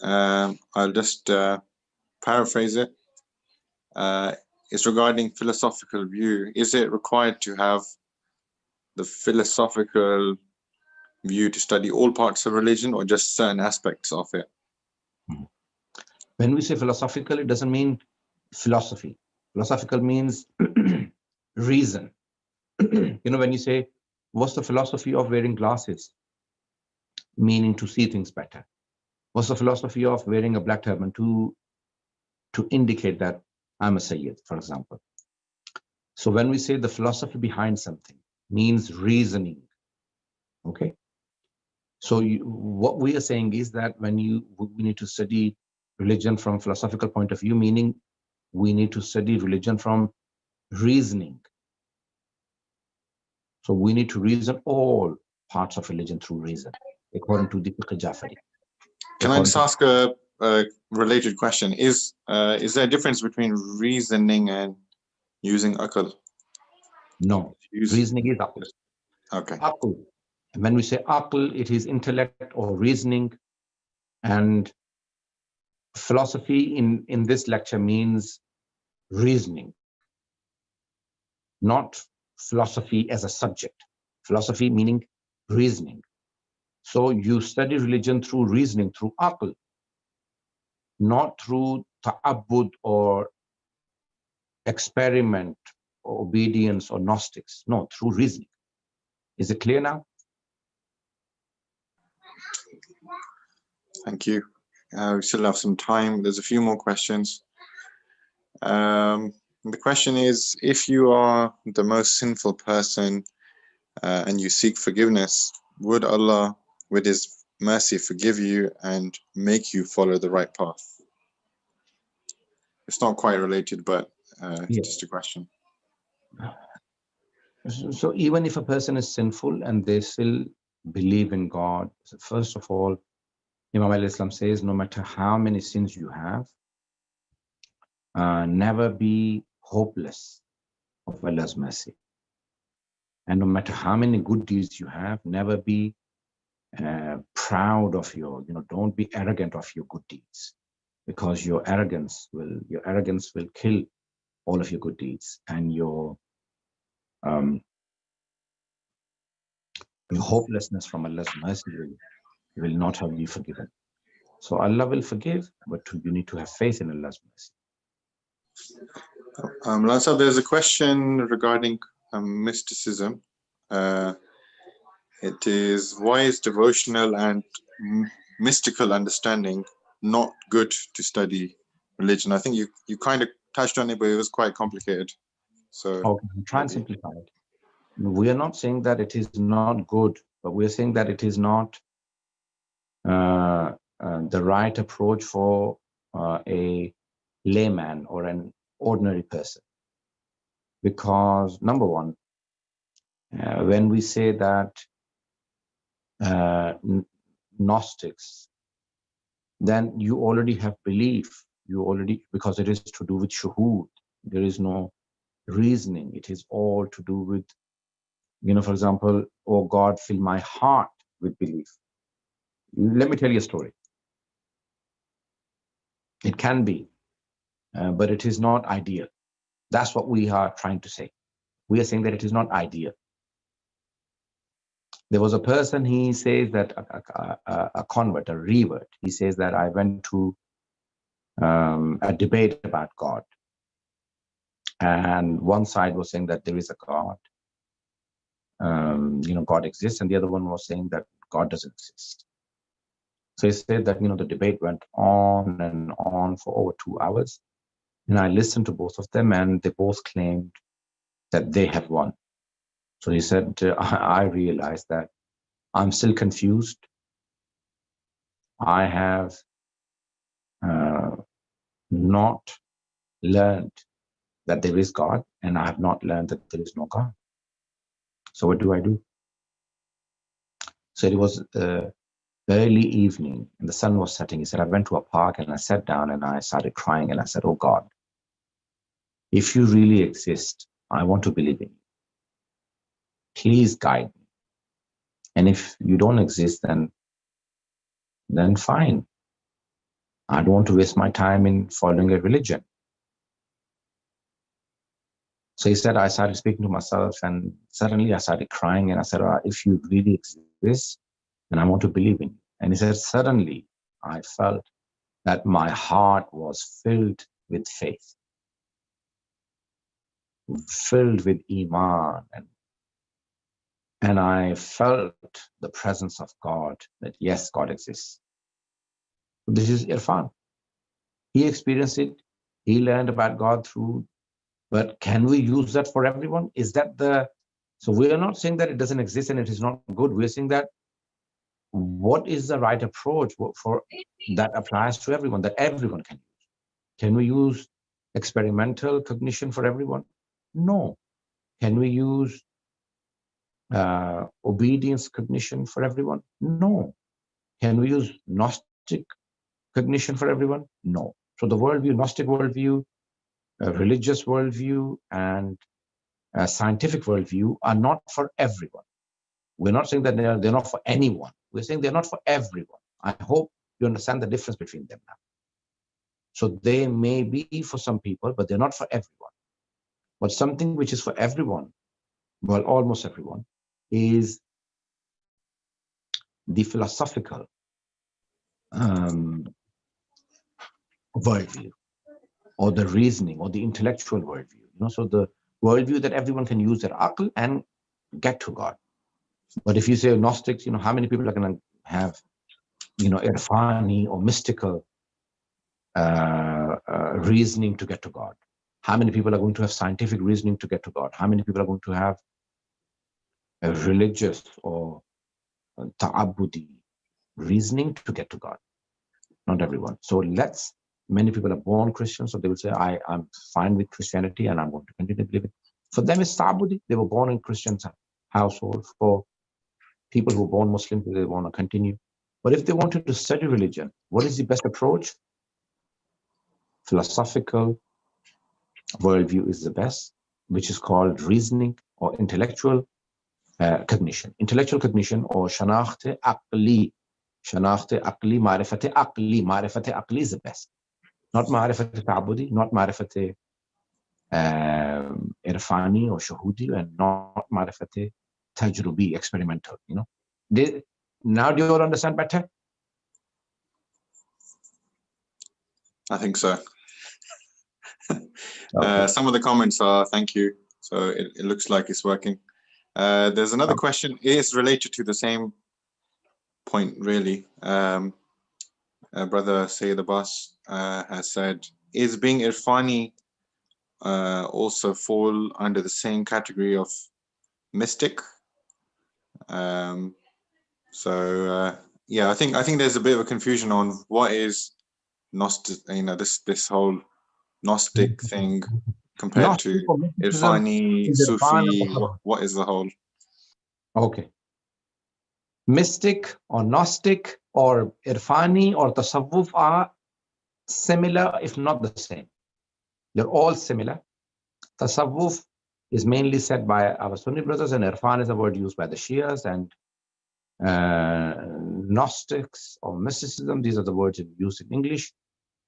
Speaker 1: I'll just paraphrase it. It's regarding philosophical view. Is it required to have the philosophical view to study all parts of religion or just certain aspects of it?
Speaker 2: When we say philosophical, it doesn't mean philosophy. Philosophical means reason. When you say, what's the philosophy of wearing glasses? Meaning to see things better. What's the philosophy of wearing a black turban? To indicate that I'm a Sayyid, for example. So when we say the philosophy behind something, means reasoning. Okay? So what we are saying is that when we need to study religion from philosophical point of view, meaning we need to study religion from reasoning. So we need to reason all parts of religion through reason, according to the Fiqh Jafari.
Speaker 1: Can I just ask a related question? Is there a difference between reasoning and using akal?
Speaker 2: No, reasoning is aql.
Speaker 1: Okay.
Speaker 2: Aql. And when we say aql, it is intellect or reasoning. And philosophy in this lecture means reasoning, not philosophy as a subject. Philosophy meaning reasoning. So you study religion through reasoning, through aql, not through ta'abbud or experiment or obedience or Gnostics. No, through reasoning. Is it clear now?
Speaker 1: Thank you. We still have some time. There's a few more questions. The question is, if you are the most sinful person and you seek forgiveness, would Allah, with His mercy, forgive you and make you follow the right path? It's not quite related, but just a question.
Speaker 2: So even if a person is sinful and they still believe in God, so first of all, Imam al-Islam says, no matter how many sins you have, never be hopeless of Allah's mercy. And no matter how many good deeds you have, never be proud of your, don't be arrogant of your good deeds, because your arrogance will kill all of your good deeds, and your hopelessness from Allah's mercy will not have you forgiven. So Allah will forgive, but you need to have faith in Allah's mercy.
Speaker 1: Maulana, there's a question regarding mysticism. It is, why is devotional and mystical understanding not good to study religion? I think you kind of touched on it, but it was quite complicated. So
Speaker 2: okay, try and simplify it. We are not saying that it is not good, but we are saying that it is not the right approach for a layman or an ordinary person. Because number one, when we say that Gnostics, then you already have belief. Because it is to do with shuhud. There is no reasoning. It is all to do with, for example, oh God, fill my heart with belief. Let me tell you a story. It can be, but it is not ideal. That's what we are trying to say. We are saying that it is not ideal. There was a person, he says that a convert, a revert, he says that I went to a debate about God. And one side was saying that there is a God, God exists, and the other one was saying that God doesn't exist. So he said that, the debate went on and on for over 2 hours. And I listened to both of them, and they both claimed that they had won. So he said, I realized that I'm still confused. I have not learned that there is God, and I have not learned that there is no God. So what do I do? So it was early evening, and the sun was setting. He said, I went to a park, and I sat down, and I started crying, and I said, oh God, if you really exist, I want to believe in you. Please guide me. And if you don't exist, then fine. I don't want to waste my time in following a religion. So he said, I started speaking to myself, and suddenly I started crying, and I said, if you really exist, then I want to believe in you. And he said, suddenly I felt that my heart was filled with faith, filled with iman, and I felt the presence of God, that yes, God exists. This is Irfan. He experienced it. He learned about God through, but can we use that for everyone? Is that so we are not saying that it doesn't exist and it is not good. We're saying that what is the right approach for that applies to everyone, that everyone can use? Can we use experimental cognition for everyone? No. Can we use obedience cognition for everyone? No. Can we use Gnostic cognition for everyone? No. So the worldview, Gnostic worldview, religious worldview, and scientific worldview are not for everyone. We're not saying that they're not for anyone. We're saying they're not for everyone. I hope you understand the difference between them now. So they may be for some people, but they're not for everyone. But something which is for everyone, well, almost everyone, is the philosophical worldview, or the reasoning, or the intellectual worldview. So the worldview that everyone can use their aql and get to God. But if you say Gnostics, how many people are going to have, irfani or mystical reasoning to get to God? How many people are going to have scientific reasoning to get to God? How many people are going to have a religious or ta'abudi reasoning to get to God? Not everyone. So many people are born Christians, so they will say, I'm fine with Christianity and I'm going to continue to believe it. For them, it's ta'abudi. They were born in Christian household. For people who are born Muslim, they want to continue. But if they wanted to study religion, what is the best approach? Philosophical worldview is the best, which is called reasoning or intellectual cognition. Intellectual cognition, or shanakhte aqli. Shanakhte aqli, ma'rifate aqli. Ma'rifate aqli is the best. Not ma'rifate ta'budi, not ma'rifate irfani or shuhudi, and not ma'rifate tajrubi, experimental. Now do you all understand better?
Speaker 1: I think so.
Speaker 2: Okay.
Speaker 1: Some of the comments are thank you. So it looks like it's working. There's another question. It is related to the same point, really. Brother Sayyid Abbas has said, is being irfani also fall under the same category of mystic? Yeah, I think there's a bit of a confusion on what is Gnostic, this whole Gnostic thing compared to Irfani, Sufi. What is the whole?
Speaker 2: Okay. Mystic or Gnostic or Irfani or Tasawwuf are similar, if not the same. They're all similar. Tasawwuf is mainly said by our Sunni brothers, and Irfan is a word used by the Shias, and Gnostics or mysticism, these are the words used in English.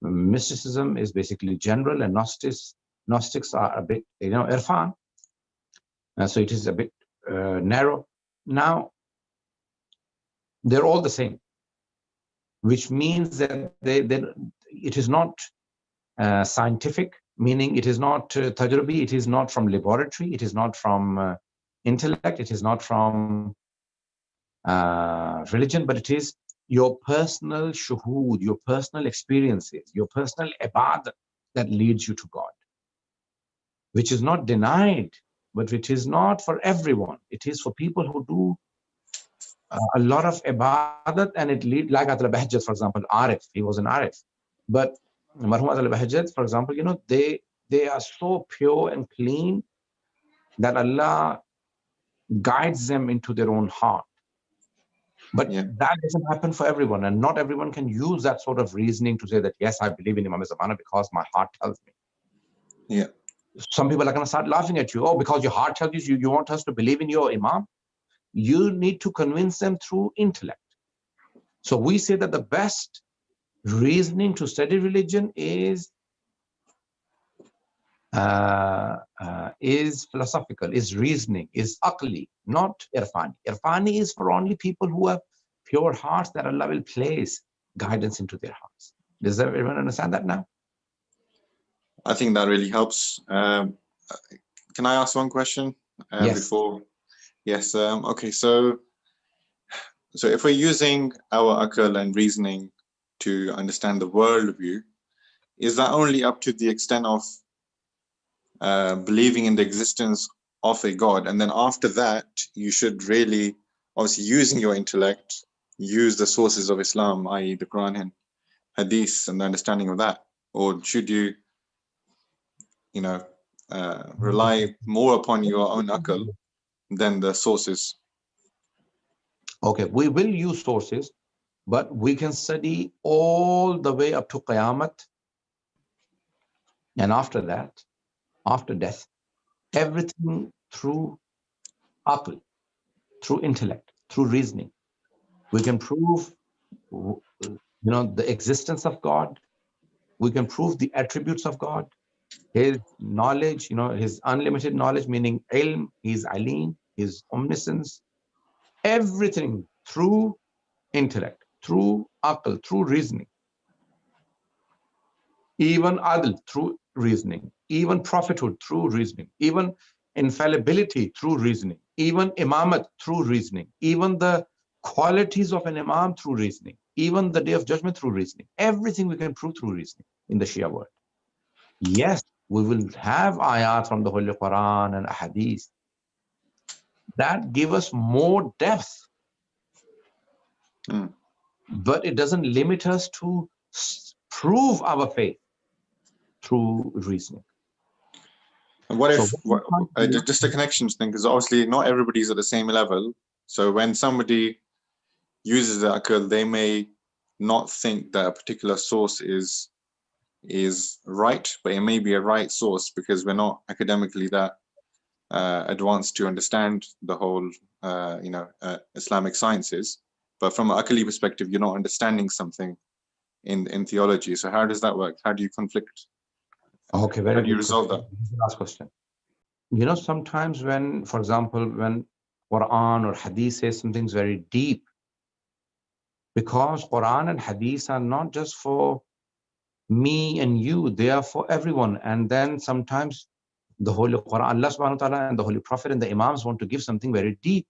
Speaker 2: Mysticism is basically general, and Gnostics are a bit, Irfan. So it is a bit narrow. Now, they're all the same, which means that it is not scientific, meaning it is not tajrubi, it is not from laboratory, it is not from intellect, it is not from religion, but it is your personal shuhud, your personal experiences, your personal ibadah that leads you to God, which is not denied, but which is not for everyone. It is for people who do a lot of ibadat, and it leads, like Atala Bahjat, for example, Arif, he was an Arif. But Marhum Atala Bahjat, for example, they are so pure and clean that Allah guides them into their own heart. But that doesn't happen for everyone, and not everyone can use that sort of reasoning to say that, yes, I believe in Imam Zamana because my heart tells me.
Speaker 1: Yeah.
Speaker 2: Some people are going to start laughing at you. Oh, because your heart tells you, you want us to believe in your Imam? You need to convince them through intellect. So we say that the best reasoning to study religion is philosophical, is reasoning, is aqli, not irfani. Irfani is for only people who have pure hearts that Allah will place guidance into their hearts. Does everyone understand that now?
Speaker 1: I think that really helps. Can I ask one question
Speaker 2: Yes.
Speaker 1: before? Yes. Okay. So if we're using our aql and reasoning to understand the worldview, is that only up to the extent of believing in the existence of a God, and then after that you should really, obviously using your intellect, use the sources of Islam, i.e. the Quran and Hadith, and the understanding of that? Or should you rely more upon your own akal than the sources?
Speaker 2: Okay, we will use sources, but we can study all the way up to Qiyamah. And after that, after death, everything through akal, through intellect, through reasoning. We can prove, the existence of God. We can prove the attributes of God, His knowledge, His unlimited knowledge, meaning ilm, His alim, His omniscience, everything through intellect, through akal, through reasoning. Even adl, through reasoning. Even prophethood, through reasoning. Even infallibility, through reasoning. Even imamat, through reasoning. Even the qualities of an imam, through reasoning. Even the day of judgment, through reasoning. Everything we can prove through reasoning in the Shia world. Yes, we will have ayat from the Holy Quran and hadith that give us more depth. But it doesn't limit us to prove our faith through reasoning.
Speaker 1: And what if, just a connections thing, because obviously not everybody's at the same level. So when somebody uses the akal, they may not think that a particular source is right, but it may be a right source because we're not academically that advanced to understand the whole, Islamic sciences. But from an akali perspective, you're not understanding something in theology. So how does that work? How do you conflict?
Speaker 2: Okay, very
Speaker 1: How do you resolve that?
Speaker 2: Last question. Sometimes when, for example, when Quran or Hadith says something's very deep, because Quran and Hadith are not just for me and you, they are for everyone. And then sometimes the Holy Quran, Allah subhanahu wa ta'ala and the Holy Prophet and the Imams want to give something very deep.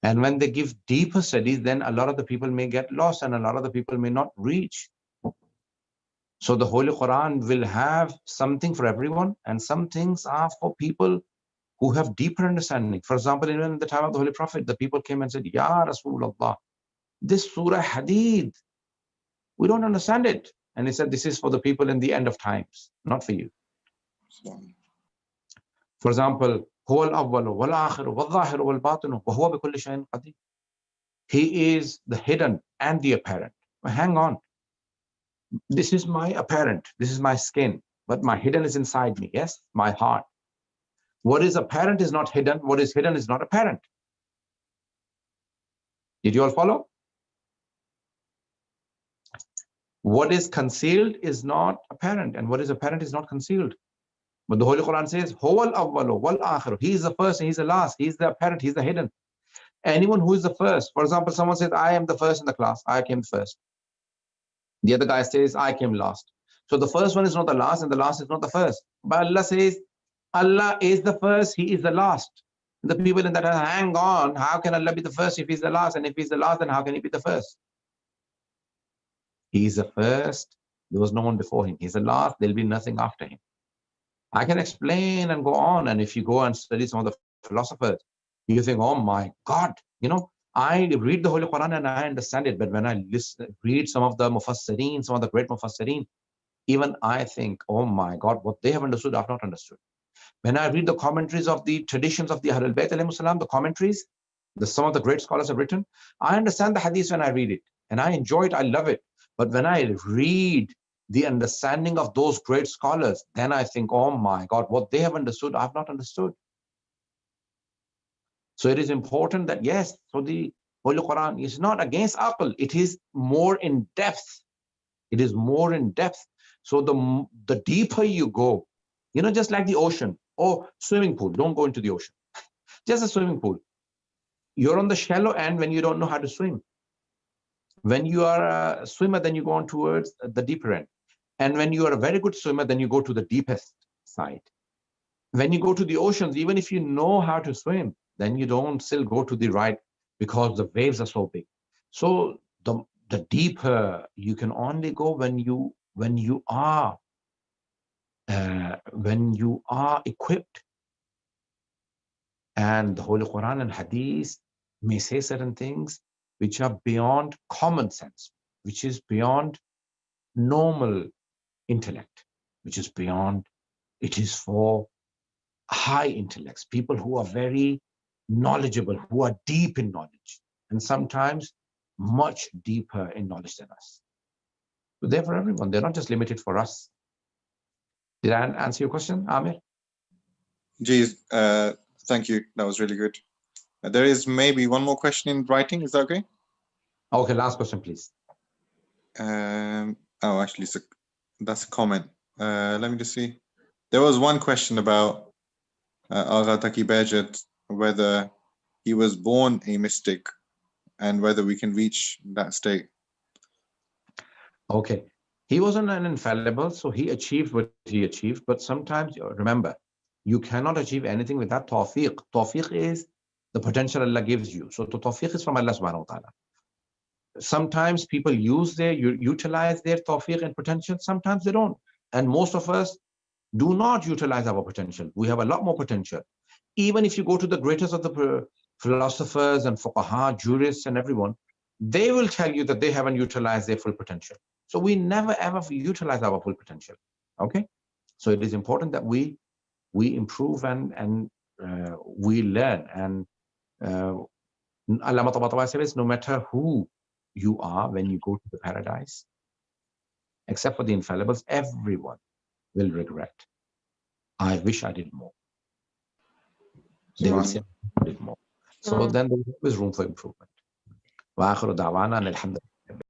Speaker 2: And when they give deeper studies, then a lot of the people may get lost and a lot of the people may not reach. So the Holy Quran will have something for everyone, and some things are for people who have deeper understanding. For example, even in the time of the Holy Prophet, the people came and said, Ya Rasulullah, this Surah Hadid, we don't understand it. And he said, this is for the people in the end of times, not for you. For example, هو الأول والآخر والظاهر والباطن وهو بكل شيء قدير. He is the hidden and the apparent. Well, hang on. This is my apparent. This is my skin. But my hidden is inside me. Yes, my heart. What is apparent is not hidden. What is hidden is not apparent. Did you all follow? What is concealed is not apparent, and what is apparent is not concealed. But the Holy Quran says, Huwal awwalu wal akhiru. He is the first and he's the last. He's the apparent, he's the hidden. Anyone who is the first, for example, someone says, I am the first in the class. I came first. The other guy says, I came last. So the first one is not the last, and the last is not the first. But Allah says, Allah is the first, He is the last. The people in that are, hang on, how can Allah be the first if He's the last? And if He's the last, then how can He be the first? He is the first. There was no one before Him. He's the last. There'll be nothing after Him. I can explain and go on. And if you go and study some of the philosophers, you think, oh my God, I read the Holy Quran and I understand it. But when I read some of the Mufassirin, some of the great Mufassirin, even I think, oh my God, what they have understood, I've not understood. When I read the commentaries of the traditions of the Ahlul Bayt alayhi salam, the commentaries, some of the great scholars have written, I understand the hadith when I read it. And I enjoy it, I love it. But when I read the understanding of those great scholars, then I think, oh my God, what they have understood, I've not understood. So it is important that, yes, so the Holy Quran is not against aql, it is more in depth. It is more in depth. So the deeper you go, just like the ocean or swimming pool, don't go into the ocean. Just a swimming pool. You're on the shallow end when you don't know how to swim. When you are a swimmer, then you go on towards the deeper end. And when you are a very good swimmer, then you go to the deepest side. When you go to the oceans, even if you know how to swim, then you don't still go to the right because the waves are so big. So the deeper you can only go when you are equipped. And the Holy Quran and Hadith may say certain things which are beyond common sense, which is beyond normal intellect, which is beyond It is for high intellects, people who are very knowledgeable, who are deep in knowledge, and sometimes much deeper in knowledge than us. So they're for everyone. They're not just limited for us. Did I answer your question, Amir?
Speaker 1: Geez, thank you. That was really good. There is maybe one more question in writing. Is that okay?
Speaker 2: Okay, last question, please.
Speaker 1: Oh, actually, that's a comment. Let me just see. There was one question about Agha Taqi Bahjat, whether he was born a mystic and whether we can reach that state.
Speaker 2: Okay. He wasn't an infallible, so he achieved what he achieved. But sometimes, remember, you cannot achieve anything without tawfiq. Tawfiq is the potential Allah gives you. So the tawfiq is from Allah subhanahu wa ta'ala. Sometimes people utilize their tawfiq and potential. Sometimes they don't. And most of us do not utilize our potential. We have a lot more potential. Even if you go to the greatest of the philosophers and fuqaha, jurists and everyone, they will tell you that they haven't utilized their full potential. So we never ever utilize our full potential. Okay, so it is important that we improve and we learn. And Allama Tabatabai says, no matter who you are when you go to the paradise, except for the infallibles, everyone will regret. I wish I did more. They will say I did more. So then there is always room for improvement. وآخر دعوانا أن الحمد